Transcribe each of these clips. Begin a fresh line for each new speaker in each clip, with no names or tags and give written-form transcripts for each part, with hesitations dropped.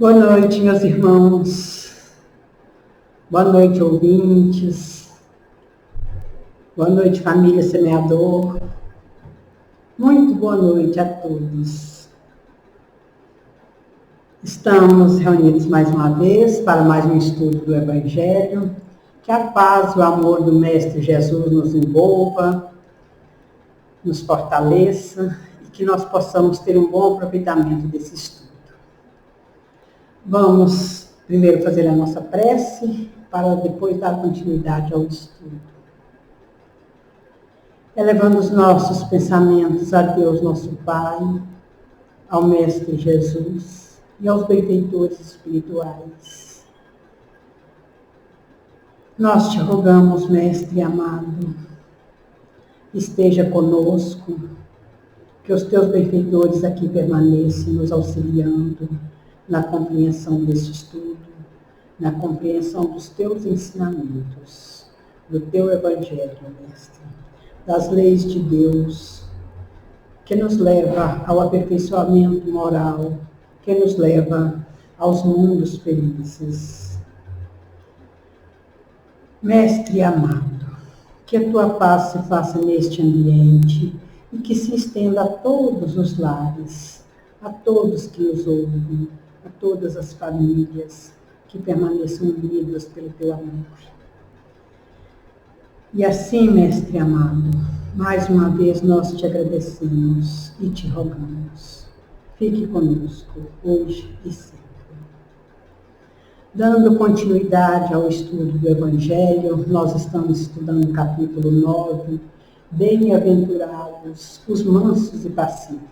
Boa noite, meus irmãos. Boa noite, ouvintes. Boa noite, família Semeador. Muito boa noite a todos. Estamos reunidos mais uma vez para mais um estudo do Evangelho. Que a paz e o amor do Mestre Jesus nos envolva, nos fortaleça e que nós possamos ter um bom aproveitamento desse estudo. Vamos primeiro fazer a nossa prece, para depois dar continuidade ao estudo. Elevando os nossos pensamentos a Deus, nosso Pai, ao Mestre Jesus e aos benfeitores espirituais. Nós te rogamos, Mestre amado, esteja conosco, que os teus benfeitores aqui permaneçam nos auxiliando na compreensão deste estudo, na compreensão dos teus ensinamentos, do teu Evangelho, Mestre, das leis de Deus, que nos leva ao aperfeiçoamento moral, que nos leva aos mundos felizes. Mestre amado, que a tua paz se faça neste ambiente e que se estenda a todos os lares, a todos que nos ouvem, a todas as famílias que permaneçam unidas pelo teu amor. E assim, Mestre amado, mais uma vez nós te agradecemos e te rogamos. Fique conosco, hoje e sempre. Dando continuidade ao estudo do Evangelho, nós estamos estudando o capítulo 9, Bem-aventurados os mansos e pacíficos.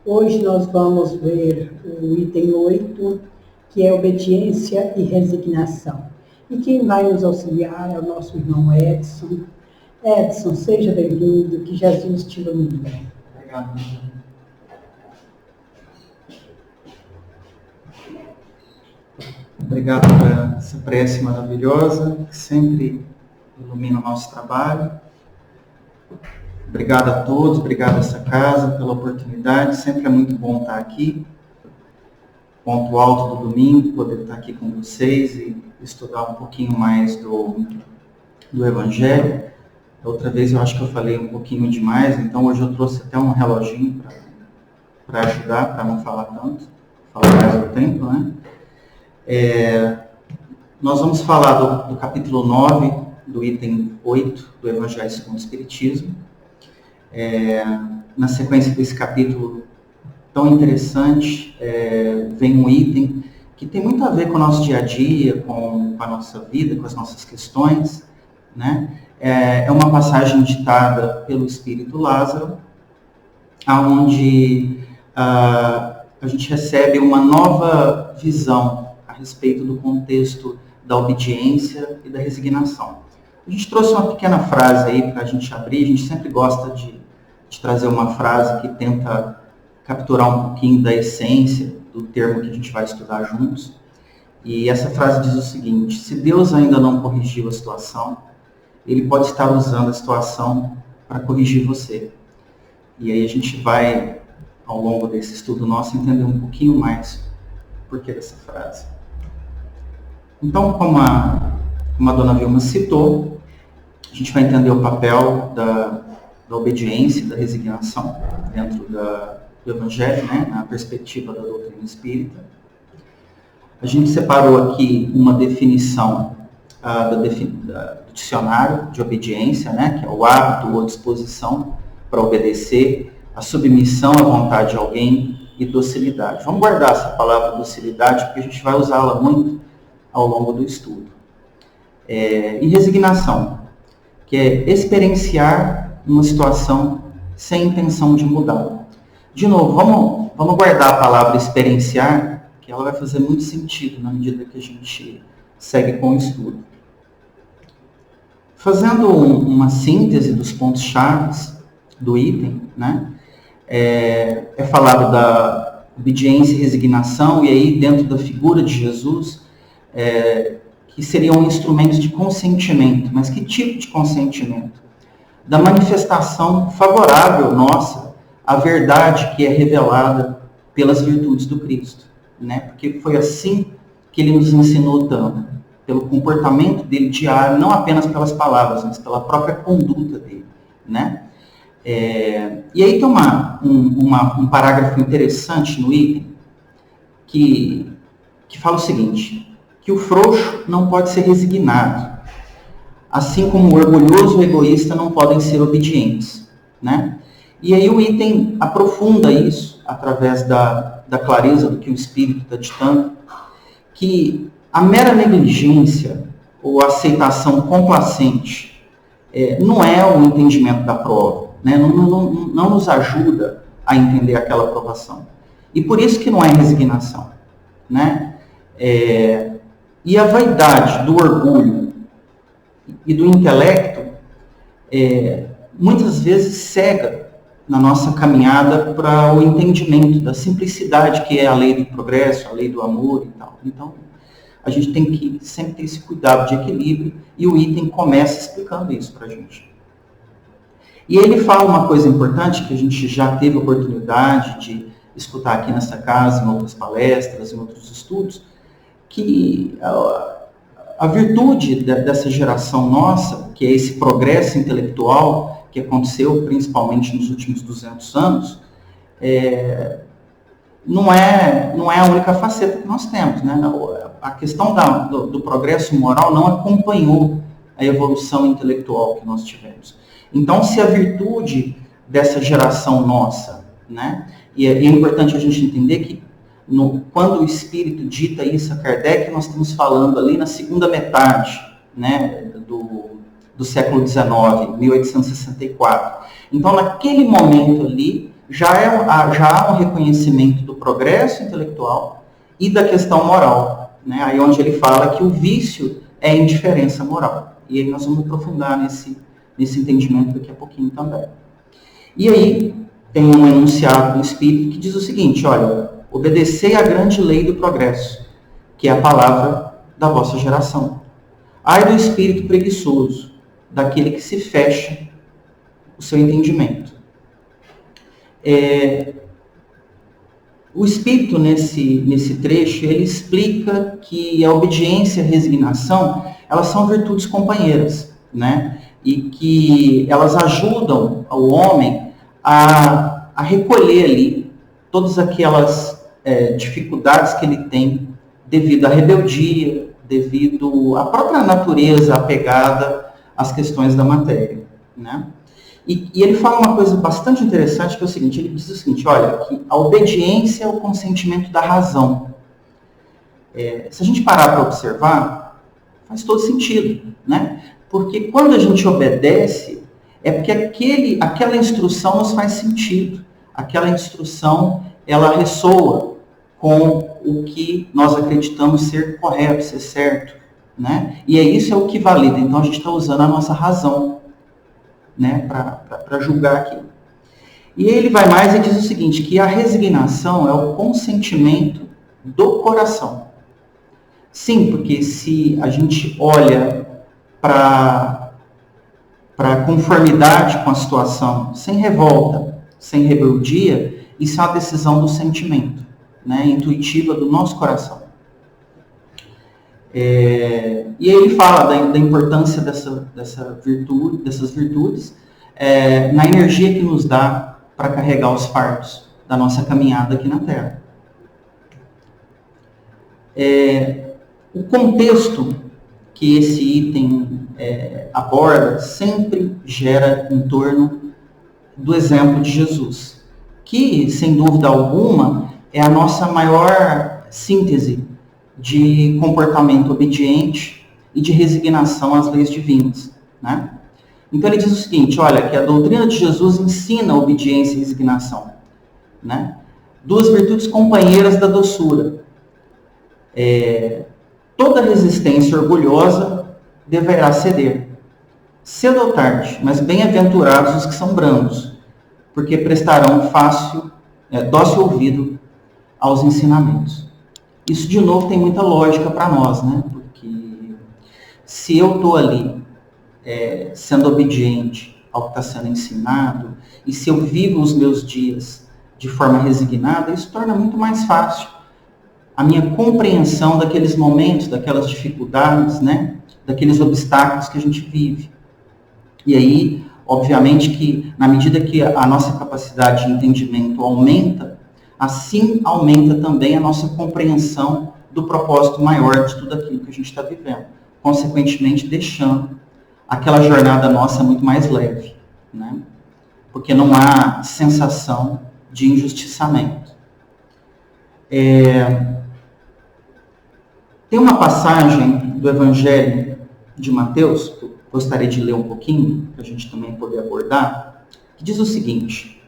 Hoje nós vamos ver o item 8, que é obediência e resignação. E quem vai nos auxiliar é o nosso irmão Edson. Edson, seja bem-vindo, que Jesus te ilumine.
Obrigado. Obrigado por essa prece maravilhosa, que sempre ilumina o nosso trabalho. Obrigado a todos, obrigado a essa casa pela oportunidade, sempre é muito bom estar aqui. Ponto alto do domingo, poder estar aqui com vocês e estudar um pouquinho mais do Evangelho. Outra vez eu acho que eu falei um pouquinho demais, então hoje eu trouxe até um reloginho para ajudar, para não falar tanto, falar mais do tempo, né? Nós vamos falar do capítulo 9, do item 8 do Evangelho segundo o Espiritismo. Na sequência desse capítulo tão interessante, vem um item que tem muito a ver com o nosso dia a dia, com a nossa vida, com as nossas questões, né? É uma passagem ditada pelo Espírito Lázaro, onde a gente recebe uma nova visão a respeito do contexto da obediência e da resignação. A gente trouxe uma pequena frase aí para a gente abrir, a gente sempre gosta de trazer uma frase que tenta capturar um pouquinho da essência do termo que a gente vai estudar juntos. E essa frase diz o seguinte: se Deus ainda não corrigiu a situação, Ele pode estar usando a situação para corrigir você. E aí a gente vai, ao longo desse estudo nosso, entender um pouquinho mais o porquê dessa frase. Então, como a dona Vilma citou, a gente vai entender o papel da obediência e da resignação dentro do Evangelho, né, na perspectiva da doutrina espírita. A gente separou aqui uma definição do dicionário de obediência, né, que é o hábito ou disposição para obedecer, a submissão à vontade de alguém e docilidade. Vamos guardar essa palavra docilidade, porque a gente vai usá-la muito ao longo do estudo. E resignação, que é experienciar uma situação sem intenção de mudá-la. De novo, vamos guardar a palavra experienciar, que ela vai fazer muito sentido na medida que a gente segue com o estudo. Fazendo uma síntese dos pontos-chave do item, né, é falado da obediência e resignação, e aí dentro da figura de Jesus, que seriam instrumentos de consentimento. Mas que tipo de consentimento? Da manifestação favorável nossa à verdade que é revelada pelas virtudes do Cristo. né? Porque foi assim que ele nos ensinou tanto, pelo comportamento dele diário, não apenas pelas palavras, mas pela própria conduta dele, né? E aí tem um parágrafo interessante no item que fala o seguinte, que o frouxo não pode ser resignado, assim como o orgulhoso e o egoísta não podem ser obedientes, né? E aí o item aprofunda isso, através da clareza do que o Espírito está ditando, que a mera negligência ou aceitação complacente não é o entendimento da prova, né? Não nos ajuda a entender aquela aprovação. E por isso que não é resignação, né? E a vaidade do orgulho e do intelecto muitas vezes cega na nossa caminhada para o entendimento da simplicidade que é a lei do progresso, a lei do amor e tal. Então, a gente tem que sempre ter esse cuidado de equilíbrio e o item começa explicando isso para a gente. E ele fala uma coisa importante que a gente já teve oportunidade de escutar aqui nessa casa, em outras palestras, em outros estudos, que a virtude dessa geração nossa, que é esse progresso intelectual que aconteceu principalmente nos últimos 200 anos, não é a única faceta que nós temos, né? A questão do progresso moral não acompanhou a evolução intelectual que nós tivemos. Então, se a virtude dessa geração nossa, né? E é importante a gente entender que quando o Espírito dita isso a Kardec, nós estamos falando ali na segunda metade, né, do século XIX, 1864. Então, naquele momento ali, já há um reconhecimento do progresso intelectual e da questão moral, né? Aí onde ele fala que o vício é indiferença moral. E aí nós vamos aprofundar nesse entendimento daqui a pouquinho também. E aí tem um enunciado do Espírito que diz o seguinte, olha, obedecei à grande lei do progresso, que é a palavra da vossa geração. Ai do espírito preguiçoso, daquele que se fecha o seu entendimento. O Espírito, nesse trecho, ele explica que a obediência e a resignação, elas são virtudes companheiras, né? E que elas ajudam o homem a recolher ali todas aquelas dificuldades que ele tem devido à rebeldia, devido à própria natureza apegada às questões da matéria, né? E ele fala uma coisa bastante interessante, que é o seguinte, ele diz o seguinte, olha, que a obediência é o consentimento da razão. Se a gente parar para observar, faz todo sentido, né? Porque quando a gente obedece, é porque aquela instrução nos faz sentido. Aquela instrução, ela ressoa com o que nós acreditamos ser correto, ser certo, né? E isso é o que valida. Então a gente está usando a nossa razão, né, para julgar aquilo. E ele vai mais e diz o seguinte, que a resignação é o consentimento do coração. Sim, porque se a gente olha para a conformidade com a situação, sem revolta, sem rebeldia, isso é uma decisão do sentimento, né, intuitiva do nosso coração. E aí ele fala da importância dessas virtudes na energia que nos dá para carregar os fardos da nossa caminhada aqui na Terra. O contexto que esse item aborda sempre gera em torno do exemplo de Jesus, que, sem dúvida alguma, é a nossa maior síntese de comportamento obediente e de resignação às leis divinas, né? Então ele diz o seguinte, olha, que a doutrina de Jesus ensina a obediência e resignação, né? Duas virtudes companheiras da doçura. Toda resistência orgulhosa deverá ceder, cedo ou tarde, mas bem-aventurados os que são brandos, porque prestarão dócil ouvido aos ensinamentos. Isso, de novo, tem muita lógica para nós, né? Porque se eu estou ali sendo obediente ao que está sendo ensinado, e se eu vivo os meus dias de forma resignada, isso torna muito mais fácil a minha compreensão daqueles momentos, daquelas dificuldades, né? Daqueles obstáculos que a gente vive. E aí, obviamente que na medida que a nossa capacidade de entendimento aumenta, assim aumenta também a nossa compreensão do propósito maior de tudo aquilo que a gente está vivendo. Consequentemente, deixando aquela jornada nossa muito mais leve, né? Porque não há sensação de injustiçamento. Tem uma passagem do Evangelho de Mateus, que eu gostaria de ler um pouquinho, para a gente também poder abordar, que diz o seguinte: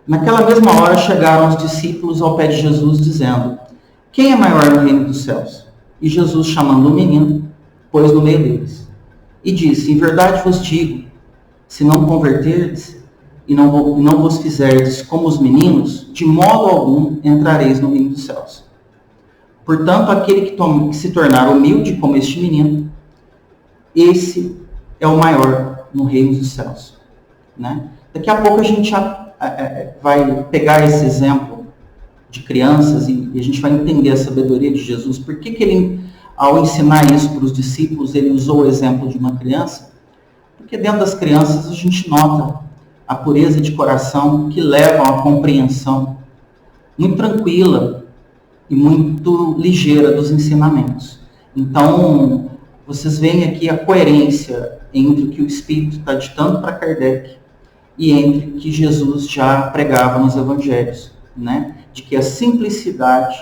naquela mesma hora chegaram os discípulos ao pé de Jesus, dizendo: quem é maior no reino dos céus? E Jesus, chamando o menino, pôs no meio deles, e disse: em verdade vos digo, se não converterdes e não vos fizerdes como os meninos, de modo algum entrareis no reino dos céus. Portanto, aquele que se tornar humilde como este menino, esse é o maior no reino dos céus. Né? Daqui a pouco a gente vai pegar esse exemplo de crianças e a gente vai entender a sabedoria de Jesus. Por que ele, ao ensinar isso para os discípulos, ele usou o exemplo de uma criança? Porque dentro das crianças a gente nota a pureza de coração que leva a uma compreensão muito tranquila e muito ligeira dos ensinamentos. Então, vocês veem aqui a coerência entre o que o Espírito está ditando para Kardec e entre o que Jesus já pregava nos Evangelhos, né? De que a simplicidade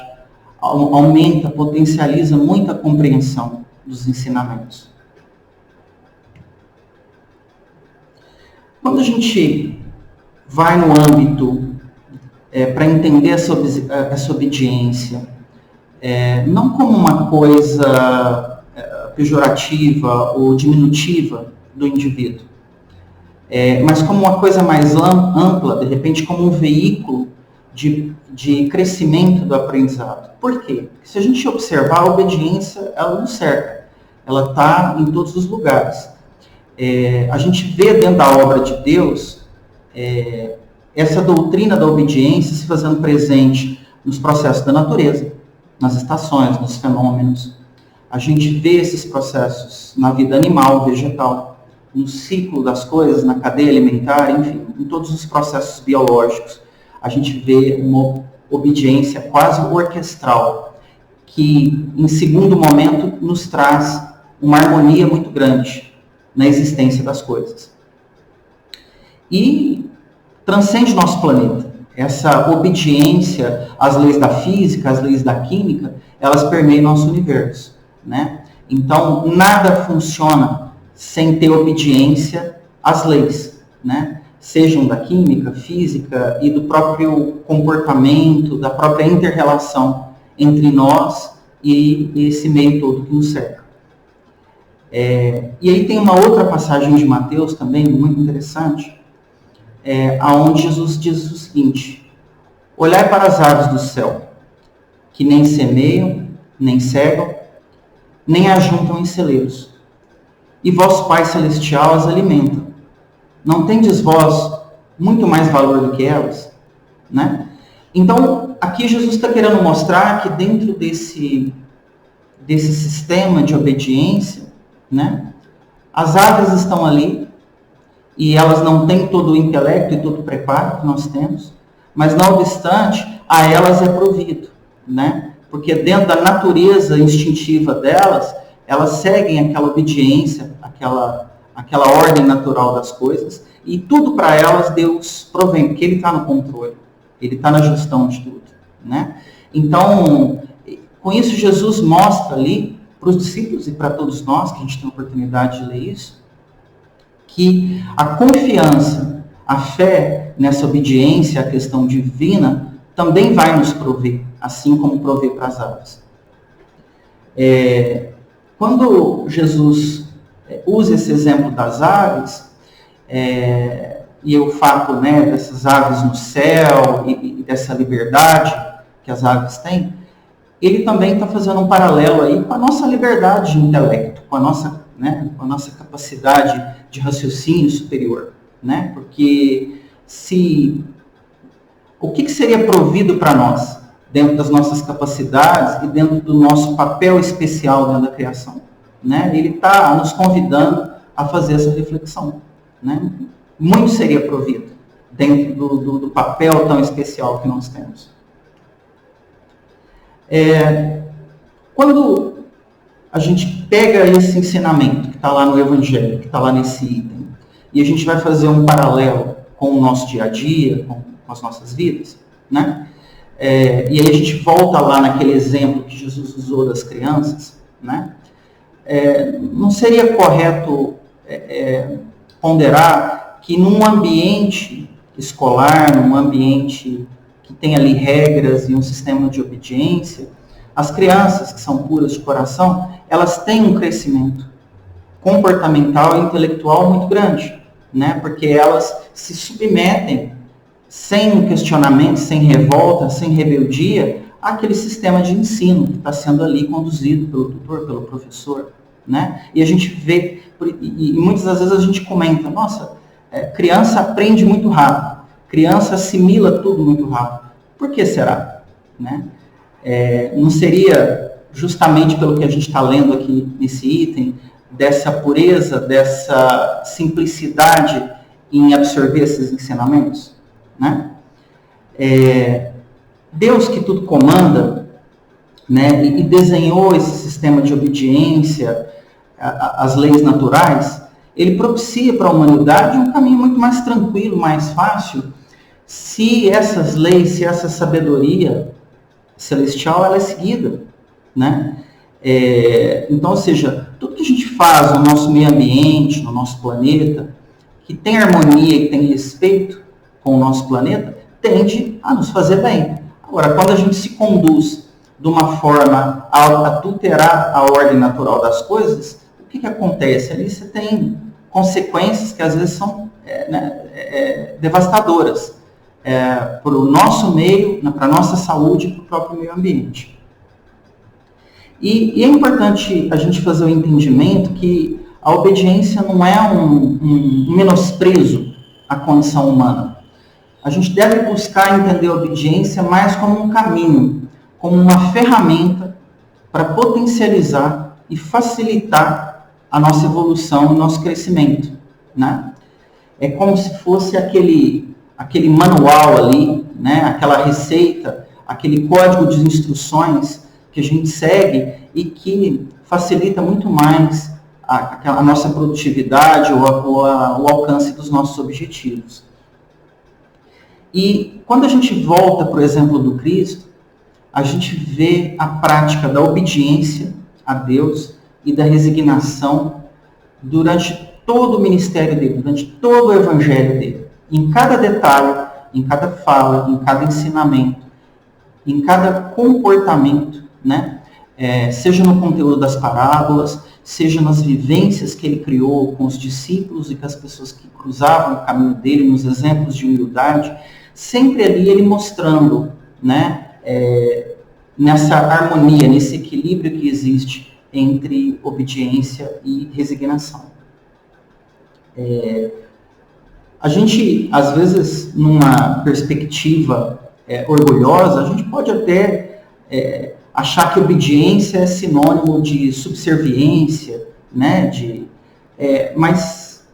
aumenta, potencializa muito a compreensão dos ensinamentos. Quando a gente vai no âmbito para entender essa obediência, não como uma coisa pejorativa ou diminutiva do indivíduo, mas como uma coisa mais ampla, de repente como um veículo de crescimento do aprendizado. Por quê? Porque se a gente observar, a obediência, ela não cerca, ela está em todos os lugares. A gente vê dentro da obra de Deus essa doutrina da obediência se fazendo presente nos processos da natureza, nas estações, nos fenômenos. A gente vê esses processos na vida animal, vegetal, no ciclo das coisas, na cadeia alimentar, enfim, em todos os processos biológicos. A gente vê uma obediência quase orquestral, que em segundo momento nos traz uma harmonia muito grande na existência das coisas. E transcende nosso planeta. Essa obediência às leis da física, às leis da química, elas permeiam nosso universo, né? Então, nada funciona sem ter obediência às leis, né? Sejam da química, física e do próprio comportamento, da própria inter-relação entre nós e esse meio todo que nos cerca. E aí tem uma outra passagem de Mateus também, muito interessante, onde Jesus diz o seguinte: olhai para as aves do céu, que nem semeiam, nem cegam, nem ajuntam em celeiros, e vosso Pai Celestial as alimenta. Não tendes vós muito mais valor do que elas? Né? Então, aqui Jesus está querendo mostrar que dentro desse sistema de obediência, né, as aves estão ali, e elas não têm todo o intelecto e todo o preparo que nós temos, mas não obstante, a elas é provido, né? Porque dentro da natureza instintiva delas, elas seguem aquela obediência, aquela ordem natural das coisas, e tudo para elas Deus provém, porque Ele está no controle, Ele está na gestão de tudo, né? Então, com isso Jesus mostra ali, para os discípulos e para todos nós, que a gente tem a oportunidade de ler isso, que a confiança, a fé nessa obediência à questão divina também vai nos prover, assim como provê para as aves. Quando Jesus usa esse exemplo das aves, e o fato, né, dessas aves no céu e dessa liberdade que as aves têm, ele também está fazendo um paralelo aí com a nossa liberdade de intelecto, com a nossa capacidade de raciocínio superior, né? Porque o que seria provido para nós dentro das nossas capacidades e dentro do nosso papel especial dentro da criação, né? Ele está nos convidando a fazer essa reflexão, né? Muito seria provido dentro do papel tão especial que nós temos. Quando a gente pega esse ensinamento que está lá no Evangelho, que está lá nesse item, e a gente vai fazer um paralelo com o nosso dia a dia, com as nossas vidas, né? E aí a gente volta lá naquele exemplo que Jesus usou das crianças, né? Não seria correto ponderar que num ambiente escolar, num ambiente que tem ali regras e um sistema de obediência, as crianças que são puras de coração, elas têm um crescimento comportamental e intelectual muito grande, né? Porque elas se submetem sem questionamento, sem revolta, sem rebeldia, àquele sistema de ensino que está sendo ali conduzido pelo tutor, pelo professor, né? E a gente vê, e muitas das vezes a gente comenta, nossa, criança aprende muito rápido, criança assimila tudo muito rápido. Por que será? Né? Não seria justamente pelo que a gente está lendo aqui nesse item, dessa pureza, dessa simplicidade em absorver esses ensinamentos? Né? Deus que tudo comanda, né, e desenhou esse sistema de obediência às leis naturais, ele propicia para a humanidade um caminho muito mais tranquilo, mais fácil, se essas leis, se essa sabedoria celestial ela é seguida, né? Então, ou seja, tudo que a gente faz no nosso meio ambiente, no nosso planeta, que tem harmonia e tem respeito com o nosso planeta, tende a nos fazer bem. Agora, quando a gente se conduz de uma forma a adulterar a ordem natural das coisas, o que acontece? Ali você tem consequências que às vezes são devastadoras para o nosso meio, para a nossa saúde e para o próprio meio ambiente. E é importante a gente fazer o entendimento que a obediência não é um menosprezo à condição humana. A gente deve buscar entender a obediência mais como um caminho, como uma ferramenta para potencializar e facilitar a nossa evolução e o nosso crescimento, né? É como se fosse aquele manual ali, né? Aquela receita, aquele código de instruções que a gente segue e que facilita muito mais a nossa produtividade ou o alcance dos nossos objetivos. E quando a gente volta para o exemplo do Cristo, a gente vê a prática da obediência a Deus e da resignação durante todo o ministério dele, durante todo o evangelho dele. Em cada detalhe, em cada fala, em cada ensinamento, em cada comportamento, né? Seja no conteúdo das parábolas, seja nas vivências que ele criou com os discípulos e com as pessoas que cruzavam o caminho dele, nos exemplos de humildade, sempre ali ele mostrando, né, nessa harmonia, nesse equilíbrio que existe entre obediência e resignação. A gente, às vezes, numa perspectiva orgulhosa, a gente pode até achar que obediência é sinônimo de subserviência, né? Mas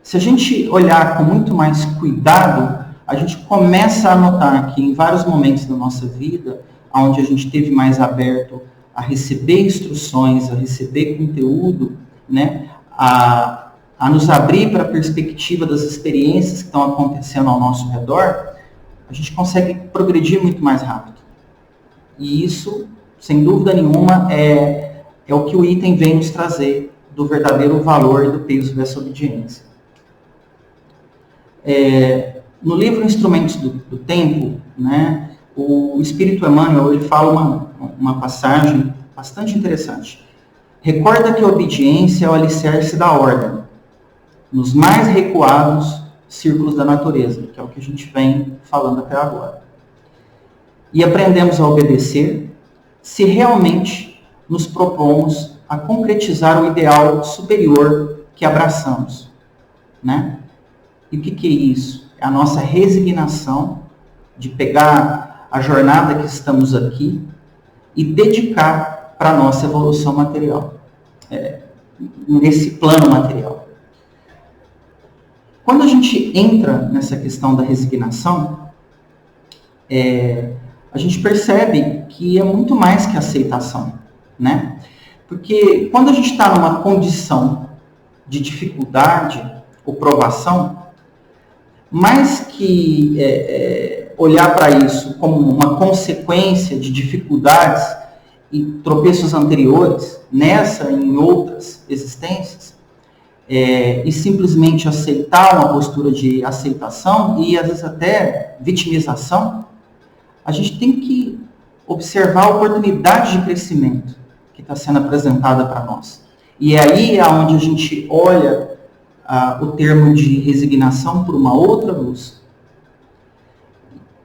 se a gente olhar com muito mais cuidado, a gente começa a notar que em vários momentos da nossa vida, onde a gente teve mais aberto a receber instruções, a receber conteúdo, né? A nos abrir para a perspectiva das experiências que estão acontecendo ao nosso redor, a gente consegue progredir muito mais rápido. E isso, sem dúvida nenhuma, é o que o item vem nos trazer do verdadeiro valor e do peso dessa obediência. No livro Instrumentos do Tempo, né, o Espírito Emmanuel ele fala uma passagem bastante interessante. Recorda que a obediência é o alicerce da ordem, nos mais recuados círculos da natureza, que é o que a gente vem falando até agora. E aprendemos a obedecer se realmente nos propomos a concretizar o ideal superior que abraçamos, né? E o que é isso? É a nossa resignação de pegar a jornada que estamos aqui e dedicar para a nossa evolução material, nesse plano material. Quando a gente entra nessa questão da resignação, a gente percebe que é muito mais que aceitação, né? Porque quando a gente está numa condição de dificuldade ou provação, mais que olhar para isso como uma consequência de dificuldades e tropeços anteriores, nessa e em outras existências, e simplesmente aceitar uma postura de aceitação e às vezes até vitimização, a gente tem que observar a oportunidade de crescimento que está sendo apresentada para nós. E é aí onde a gente olha o termo de resignação por uma outra luz.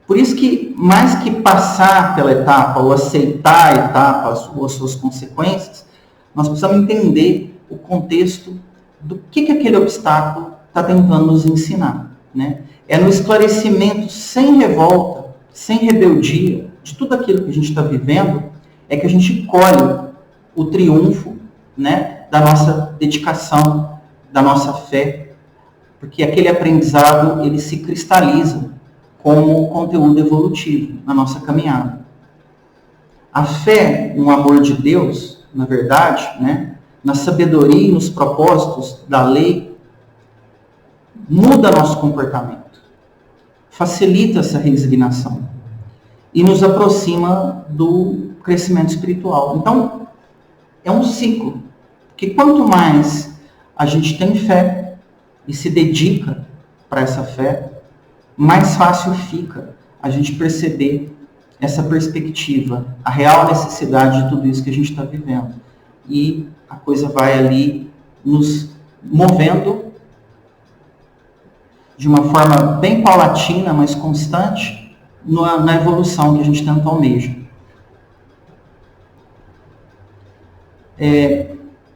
Por isso que, mais que passar pela etapa ou aceitar a etapa ou as suas consequências, nós precisamos entender o contexto do que aquele obstáculo está tentando nos ensinar, né? É no esclarecimento sem revolta, sem rebeldia, de tudo aquilo que a gente está vivendo, é que a gente colhe o triunfo, né, da nossa dedicação, da nossa fé, porque aquele aprendizado, ele se cristaliza como conteúdo evolutivo na nossa caminhada. A fé no amor de Deus, na verdade, né, na sabedoria e nos propósitos da lei, muda nosso comportamento, facilita essa resignação e nos aproxima do crescimento espiritual. Então, é um ciclo, porque quanto mais a gente tem fé e se dedica para essa fé, mais fácil fica a gente perceber essa perspectiva, a real necessidade de tudo isso que a gente está vivendo. E a coisa vai ali nos movendo de uma forma bem paulatina, mas constante, na evolução que a gente tanto almeja.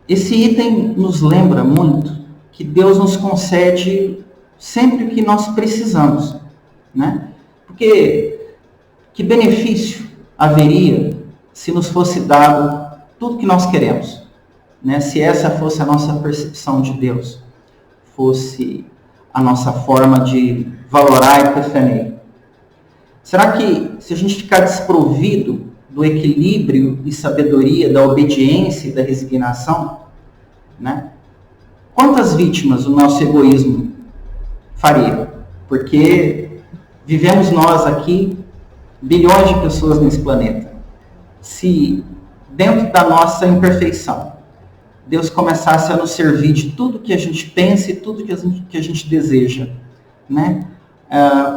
Esse item nos lembra muito que Deus nos concede sempre o que nós precisamos, né? Porque que benefício haveria se nos fosse dado tudo que nós queremos, né? Se essa fosse a nossa percepção de Deus, fosse a nossa forma de valorar e preferir. Será que se a gente ficar desprovido do equilíbrio e sabedoria, da obediência e da resignação, né? Quantas vítimas o nosso egoísmo faria? Porque vivemos nós aqui, bilhões de pessoas nesse planeta. Se dentro da nossa imperfeição, Deus começasse a nos servir de tudo que a gente pensa e tudo que a gente deseja, né?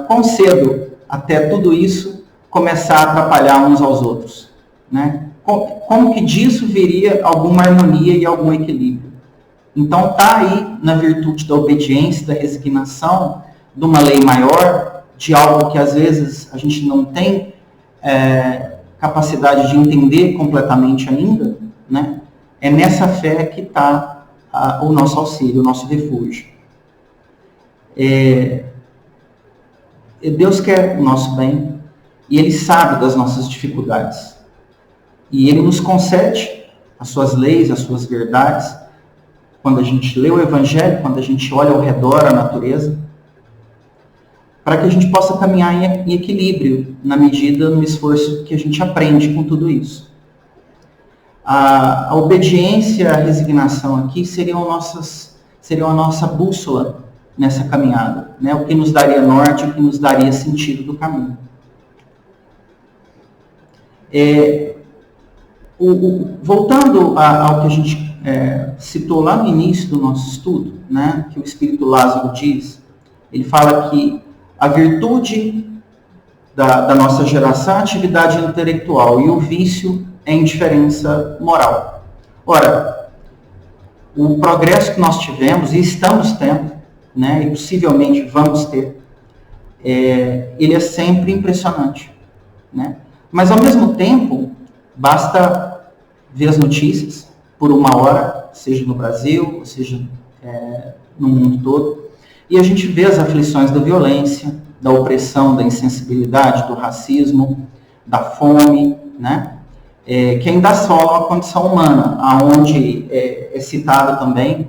Quão cedo até tudo isso começar a atrapalhar uns aos outros, né? Como que disso viria alguma harmonia e algum equilíbrio? Então está aí na virtude da obediência, da resignação, de uma lei maior, de algo que às vezes a gente não tem capacidade de entender completamente ainda, né? É nessa fé que está o nosso auxílio, o nosso refúgio. Deus quer o nosso bem e Ele sabe das nossas dificuldades. E Ele nos concede as suas leis, as suas verdades, quando a gente lê o Evangelho, quando a gente olha ao redor a natureza, para que a gente possa caminhar em equilíbrio, na medida, no esforço que a gente aprende com tudo isso. A obediência e a resignação aqui seriam a nossa bússola nessa caminhada, né? O que nos daria norte, o que nos daria sentido do caminho. Voltando ao que a gente citou lá no início do nosso estudo, né? Que o Espírito Lázaro diz, ele fala que a virtude da nossa geração é a atividade intelectual e o vício é a indiferença moral. Ora, o progresso que nós tivemos e estamos tendo, né, e possivelmente vamos ter, ele é sempre impressionante, né? Mas ao mesmo tempo, basta ver as notícias por uma hora, seja no Brasil, ou seja no mundo todo, e a gente vê as aflições da violência, da opressão, da insensibilidade, do racismo, da fome, né? Que ainda assolam a condição humana, aonde é citado também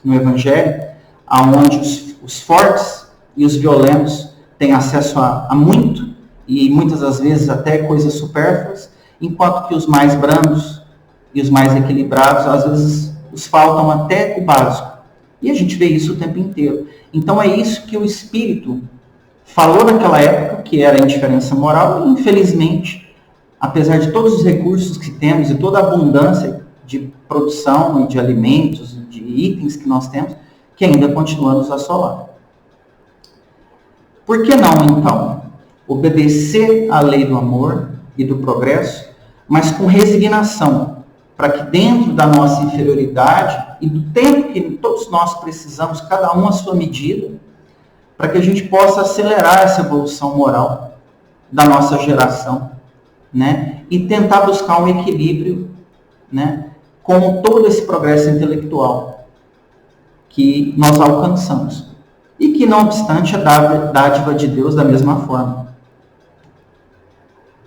no Evangelho, aonde os fortes e os violentos têm acesso a muito, e muitas das vezes até coisas supérfluas, enquanto que os mais brandos e os mais equilibrados, às vezes, os faltam até o básico. E a gente vê isso o tempo inteiro. Então é isso que o Espírito falou naquela época, que era a indiferença moral, e infelizmente, apesar de todos os recursos que temos e toda a abundância de produção e de alimentos, de itens que nós temos, que ainda continua a nos assolar. Por que não, então, obedecer à lei do amor e do progresso, mas com resignação, para que dentro da nossa inferioridade e do tempo que todos nós precisamos, cada um à sua medida, para que a gente possa acelerar essa evolução moral da nossa geração, né? E tentar buscar um equilíbrio, né, com todo esse progresso intelectual que nós alcançamos. E que, não obstante, é dádiva de Deus da mesma forma.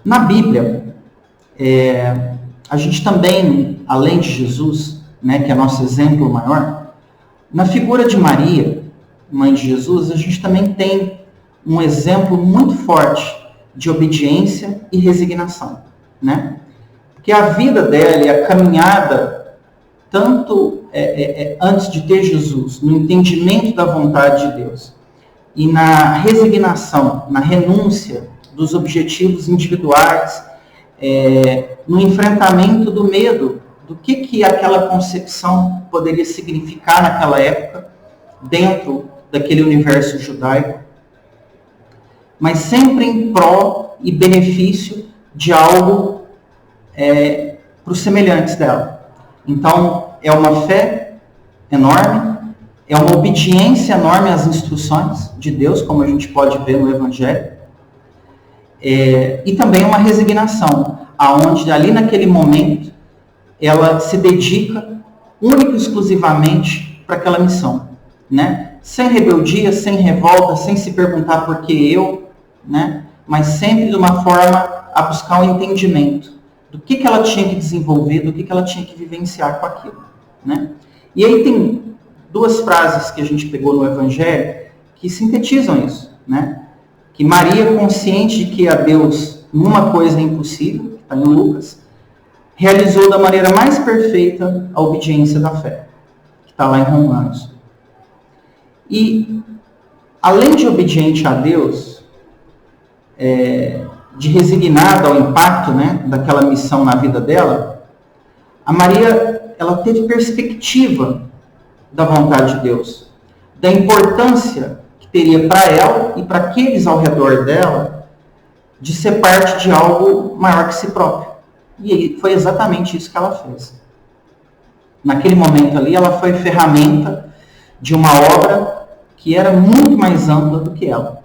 Na Bíblia, a gente também, além de Jesus, né, que é nosso exemplo maior, na figura de Maria, mãe de Jesus, a gente também tem um exemplo muito forte de obediência e resignação, né? Porque a vida dela e a caminhada, tanto antes de ter Jesus, no entendimento da vontade de Deus, e na resignação, na renúncia dos objetivos individuais, no enfrentamento do medo, do que aquela concepção poderia significar naquela época, dentro daquele universo judaico, mas sempre em prol e benefício de algo para os semelhantes dela. Então, é uma fé enorme, é uma obediência enorme às instruções de Deus, como a gente pode ver no Evangelho, e também uma resignação, aonde ali naquele momento ela se dedica única e exclusivamente para aquela missão, né? Sem rebeldia, sem revolta, sem se perguntar por que eu, né? Mas sempre de uma forma a buscar um entendimento do que ela tinha que desenvolver, do que ela tinha que vivenciar com aquilo, né? E aí tem duas frases que a gente pegou no Evangelho que sintetizam isso, né? Que Maria, consciente de que a Deus numa coisa é impossível, que está em Lucas, realizou da maneira mais perfeita a obediência da fé, que está lá em Romanos. E, além de obediente a Deus, de resignada ao impacto, né, daquela missão na vida dela, a Maria, ela teve perspectiva da vontade de Deus, da importância que teria para ela e para aqueles ao redor dela de ser parte de algo maior que si próprio. E foi exatamente isso que ela fez. Naquele momento ali, ela foi ferramenta de uma obra que era muito mais ampla do que ela.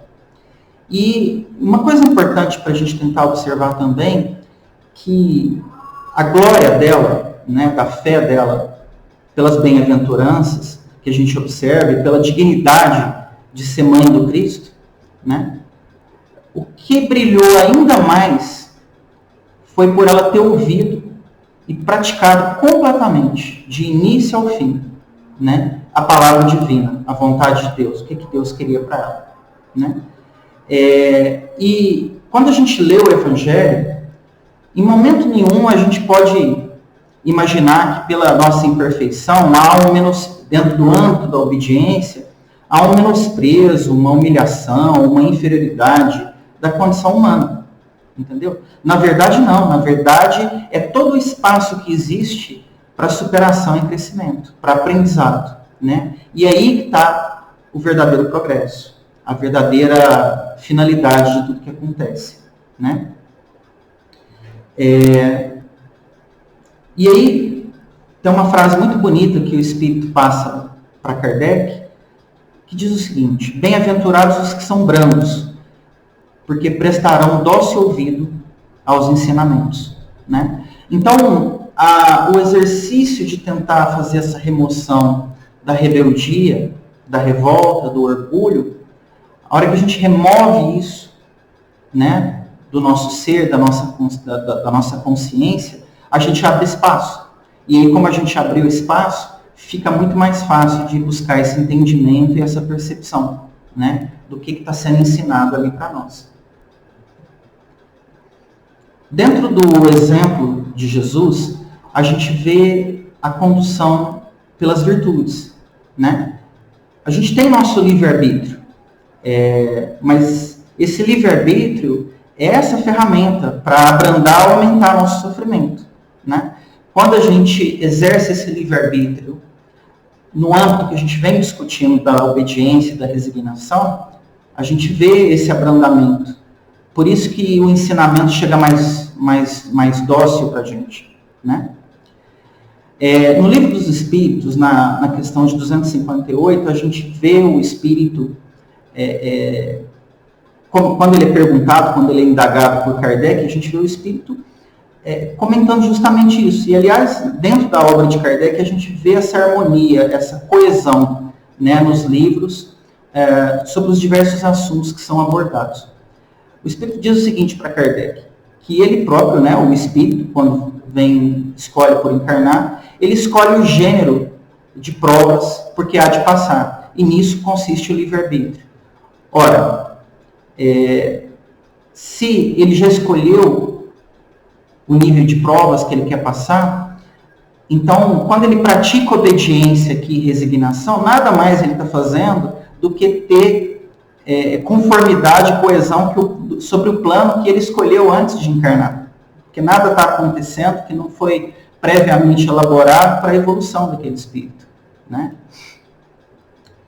E uma coisa importante para a gente tentar observar também, que a glória dela, né, da fé dela, pelas bem-aventuranças que a gente observa, e pela dignidade de ser mãe do Cristo, né, o que brilhou ainda mais foi por ela ter ouvido e praticado completamente, de início ao fim, né, a palavra divina, a vontade de Deus, o que Deus queria para ela, né? E quando a gente lê o Evangelho, em momento nenhum a gente pode imaginar que pela nossa imperfeição, dentro do âmbito da obediência, há um menosprezo, uma humilhação, uma inferioridade da condição humana. Entendeu? Na verdade, não. Na verdade, é todo o espaço que existe para superação e crescimento, para aprendizado, né? E aí que está o verdadeiro progresso, a verdadeira finalidade de tudo que acontece, né? E aí tem uma frase muito bonita que o Espírito passa para Kardec, que diz o seguinte: bem-aventurados os que são brandos, porque prestarão dócil ouvido aos ensinamentos, né? Então, o exercício de tentar fazer essa remoção da rebeldia, da revolta, do orgulho, A hora que a gente remove isso, né, do nosso ser, da nossa consciência, a gente abre espaço. E aí, como a gente abriu espaço, fica muito mais fácil de buscar esse entendimento e essa percepção, né, do que está sendo ensinado ali para nós. Dentro do exemplo de Jesus, a gente vê a condução pelas virtudes, né? A gente tem nosso livre-arbítrio, mas esse livre-arbítrio é essa ferramenta para abrandar ou aumentar nosso sofrimento, né? Quando a gente exerce esse livre-arbítrio no âmbito que a gente vem discutindo da obediência e da resignação, a gente vê esse abrandamento. Por isso que o ensinamento chega mais dócil para a gente, né? No Livro dos Espíritos, na questão de 258, a gente vê o Espírito, quando ele é perguntado, quando ele é indagado por Kardec, a gente vê o Espírito comentando justamente isso. E, aliás, dentro da obra de Kardec, a gente vê essa harmonia, essa coesão, né, nos livros, sobre os diversos assuntos que são abordados. O Espírito diz o seguinte para Kardec, que ele próprio, né, o Espírito, quando escolhe por encarnar, ele escolhe o gênero de provas porque há de passar. E nisso consiste o livre-arbítrio. Ora, se ele já escolheu o nível de provas que ele quer passar, então, quando ele pratica obediência aqui e resignação, nada mais ele está fazendo do que ter conformidade e coesão sobre o plano que ele escolheu antes de encarnar. Porque nada está acontecendo que não foi previamente elaborado para a evolução daquele espírito, né?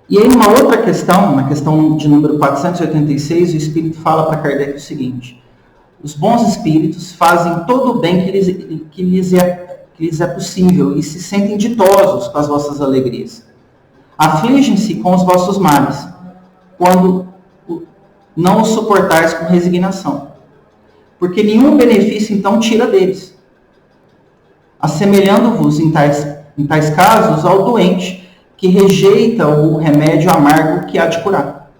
E aí, uma outra questão, na questão de número 486, o Espírito fala para Kardec o seguinte: os bons espíritos fazem todo o bem que lhes é possível e se sentem ditosos com as vossas alegrias. Afligem-se com os vossos males, quando não os suportais com resignação, porque nenhum benefício então tira deles, assemelhando-vos em tais casos ao doente que rejeita o remédio amargo que há de curar,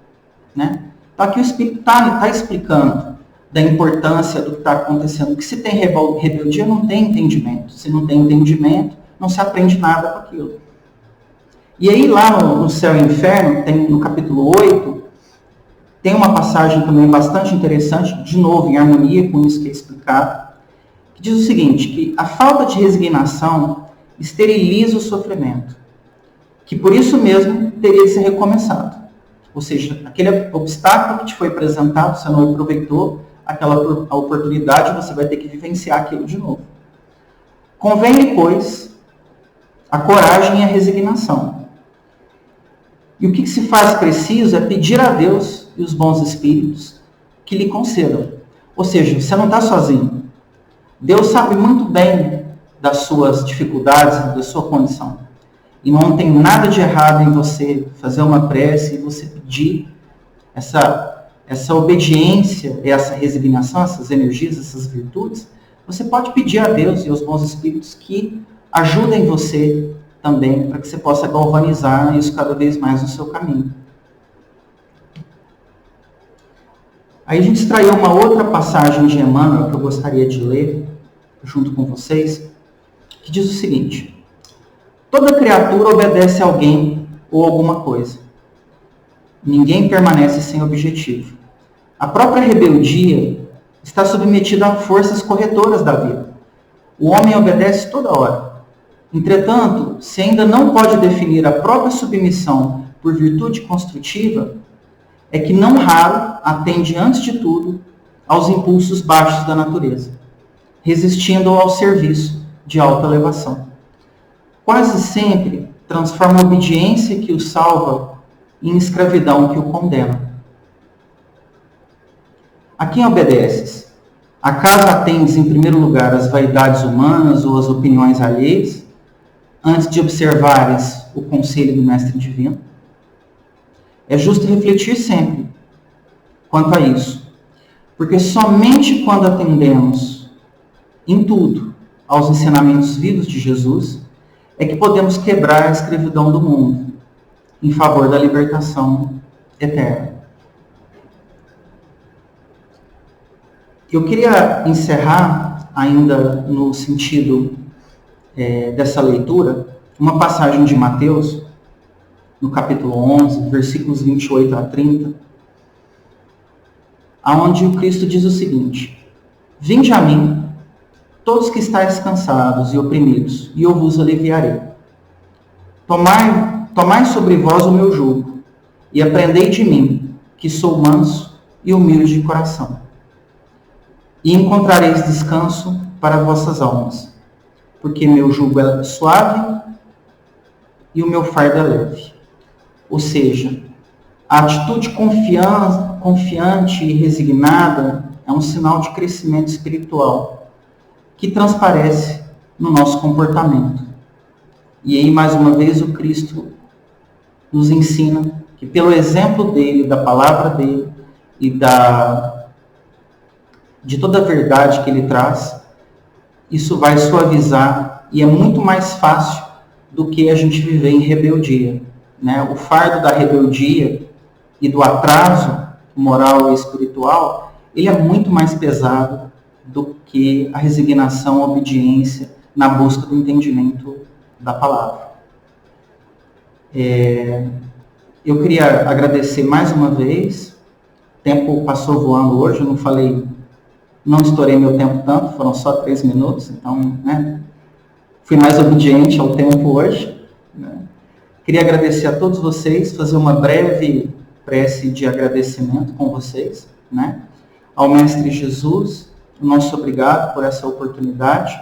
né? Então aqui o Espírito está explicando da importância do que está acontecendo, porque se tem rebeldia não tem entendimento, se não tem entendimento não se aprende nada com aquilo. E aí lá no Céu e Inferno, no capítulo 8, tem uma passagem também bastante interessante, de novo em harmonia com isso que é explicado, que diz o seguinte, que a falta de resignação esteriliza o sofrimento, que por isso mesmo teria de ser recomeçado. Ou seja, aquele obstáculo que te foi apresentado, você não aproveitou aquela oportunidade, você vai ter que vivenciar aquilo de novo. Convém, pois, a coragem e a resignação. E o que se faz preciso é pedir a Deus e os bons espíritos que lhe concedam. Ou seja, você não está sozinho. Deus sabe muito bem das suas dificuldades, da sua condição. E não tem nada de errado em você fazer uma prece e você pedir essa obediência, essa resignação, essas energias, essas virtudes. Você pode pedir a Deus e aos bons espíritos que ajudem você também, para que você possa galvanizar isso cada vez mais no seu caminho. Aí a gente extraiu uma outra passagem de Emmanuel que eu gostaria de ler junto com vocês, que diz o seguinte: toda criatura obedece a alguém ou alguma coisa. Ninguém permanece sem objetivo. A própria rebeldia está submetida a forças corretoras da vida. O homem obedece toda hora. Entretanto, se ainda não pode definir a própria submissão por virtude construtiva, é que não raro atende antes de tudo aos impulsos baixos da natureza, resistindo ao serviço de alta elevação. Quase sempre transforma a obediência que o salva em escravidão que o condena. A quem obedeces? Acaso atendes em primeiro lugar as vaidades humanas ou as opiniões alheias, antes de observares o conselho do Mestre Divino? É justo refletir sempre quanto a isso, porque somente quando atendemos em tudo aos ensinamentos vivos de Jesus é que podemos quebrar a escravidão do mundo em favor da libertação eterna. Eu queria encerrar, ainda no sentido dessa leitura, uma passagem de Mateus, no capítulo 11, versículos 28 a 30, onde o Cristo diz o seguinte: Vinde a mim, todos que estáis cansados e oprimidos, e eu vos aliviarei. Tomai sobre vós o meu jugo, e aprendei de mim, que sou manso e humilde de coração. E encontrareis descanso para vossas almas, porque meu jugo é suave e o meu fardo é leve. Ou seja, a atitude confiante e resignada é um sinal de crescimento espiritual que transparece no nosso comportamento. E aí, mais uma vez, o Cristo nos ensina que, pelo exemplo dele, da palavra dele e de toda a verdade que ele traz, isso vai suavizar e é muito mais fácil do que a gente viver em rebeldia, né? O fardo da rebeldia e do atraso moral e espiritual, ele é muito mais pesado do que a resignação, a obediência na busca do entendimento da palavra. Eu queria agradecer mais uma vez. O tempo passou voando hoje, eu não estourei meu tempo tanto, foram só 3 minutos, então, né, fui mais obediente ao tempo hoje. Né. Queria agradecer a todos vocês, fazer uma breve prece de agradecimento com vocês, né, ao Mestre Jesus, o nosso obrigado por essa oportunidade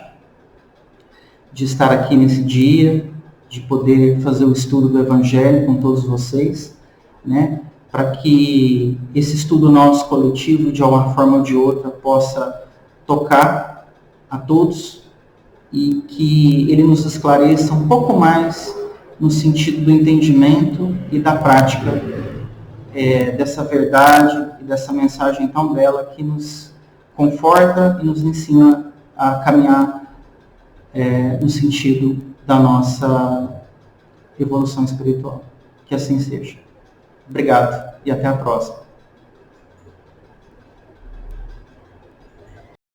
de estar aqui nesse dia, de poder fazer o estudo do Evangelho com todos vocês, né, para que esse estudo nosso coletivo, de uma forma ou de outra, possa tocar a todos e que ele nos esclareça um pouco mais no sentido do entendimento e da prática dessa verdade e dessa mensagem tão bela que nos conforta e nos ensina a caminhar no sentido da nossa evolução espiritual. Que assim seja. Obrigado e até a próxima.